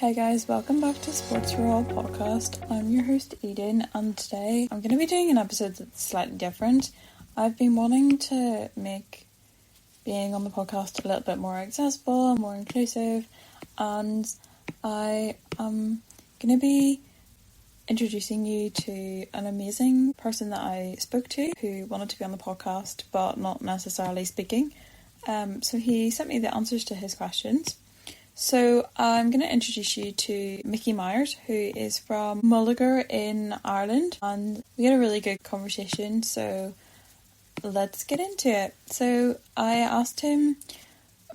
Hey guys, welcome back to Sports for All podcast. I'm your host Eden, and today I'm going to be doing an episode that's slightly different. I've been wanting to make being on the podcast a little bit more accessible, more inclusive, and I am going to be introducing you to an amazing person that I spoke to who wanted to be on the podcast but not necessarily speaking. So he sent me the answers to his questions. So I'm going to introduce you to Mickey Myers, who is from Mullingar in Ireland, and we had a really good conversation, so let's get into it. So I asked him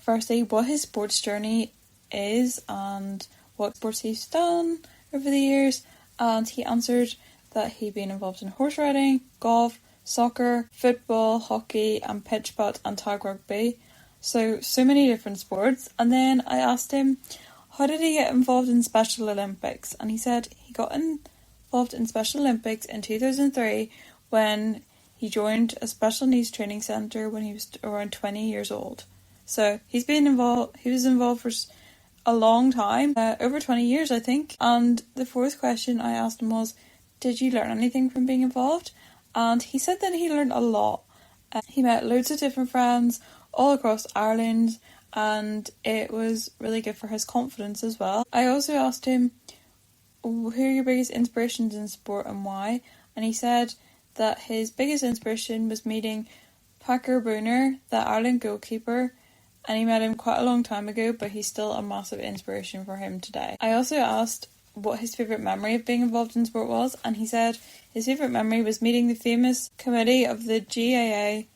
firstly what his sports journey is and what sports he's done over the years, and he answered that he'd been involved in horse riding, golf, soccer, football, hockey and pitch putt and tag rugby. So many different sports. And then I asked him, how did he get involved in Special Olympics? And he said he got involved in Special Olympics in 2003 when he joined a special needs training centre when he was around 20 years old. So he was involved for a long time, over 20 years I think. And the fourth question I asked him was, did you learn anything from being involved? And he said that he learned a lot. He met loads of different friends all across Ireland, and it was really good for his confidence as well. I also asked him, who are your biggest inspirations in sport and why? And he said that his biggest inspiration was meeting Packer Booner, the Ireland goalkeeper, and he met him quite a long time ago, but he's still a massive inspiration for him today. I also asked what his favourite memory of being involved in sport was, and he said his favourite memory was meeting the famous committee of the GAA,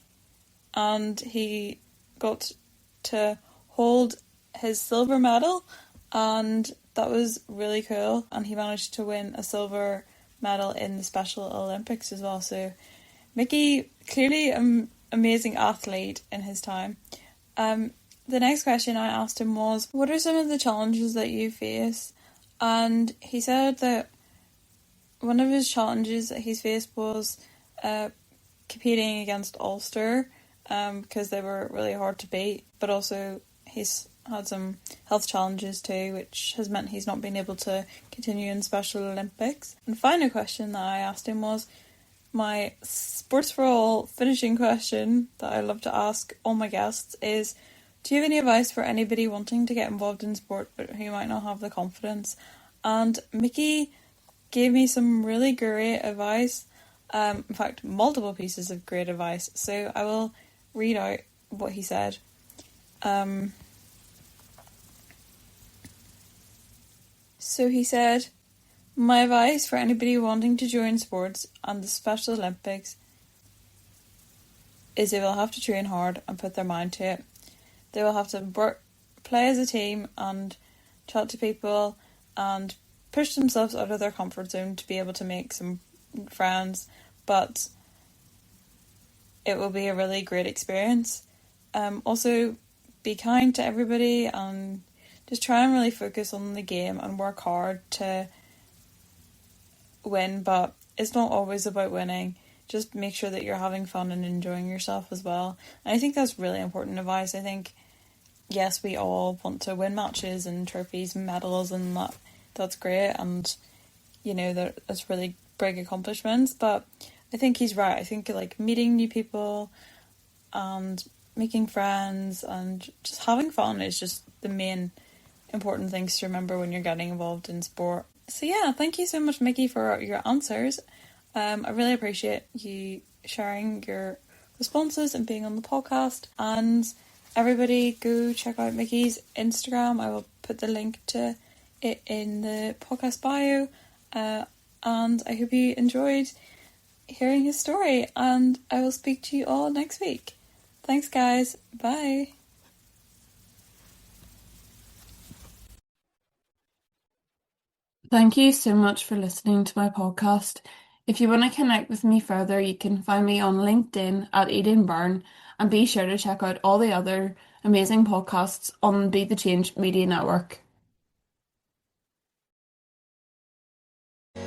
and he got to hold his silver medal, and that was really cool, and he managed to win a silver medal in the Special Olympics as well. So Mickey, clearly an amazing athlete in his time. The next question I asked him was, what are some of the challenges that you face? And he said that one of his challenges that he's faced was competing against Ulster, because they were really hard to beat, but also he's had some health challenges too, which has meant he's not been able to continue in Special Olympics. And final question that I asked him was my Sports for All finishing question that I love to ask all my guests is, do you have any advice for anybody wanting to get involved in sport but who might not have the confidence? And Mickey gave me some really great advice, in fact multiple pieces of great advice, so I will read out what he said. So he said, my advice for anybody wanting to join sports and the Special Olympics is they will have to train hard and put their mind to it. They will have to play as a team and chat to people and push themselves out of their comfort zone to be able to make some friends, but it will be a really great experience. Also, be kind to everybody and just try and really focus on the game and work hard to win, but it's not always about winning. Just make sure that you're having fun and enjoying yourself as well. And I think that's really important advice. I think, yes, we all want to win matches and trophies and medals, and that's great, and you know, that's really big accomplishments, but I think he's right. I think like meeting new people and making friends and just having fun is just the main important things to remember when you're getting involved in sport. So yeah, thank you so much, Mickey, for your answers. I really appreciate you sharing your responses and being on the podcast. And everybody go check out Mickey's Instagram. I will put the link to it in the podcast bio. And I hope you enjoyed hearing his story, and I will speak to you all next week. Thanks guys, bye. Thank you so much for listening to my podcast. If you want to connect with me further, you can find me on LinkedIn at Eden Byrne, and be sure to check out all the other amazing podcasts on Be the Change Media Network.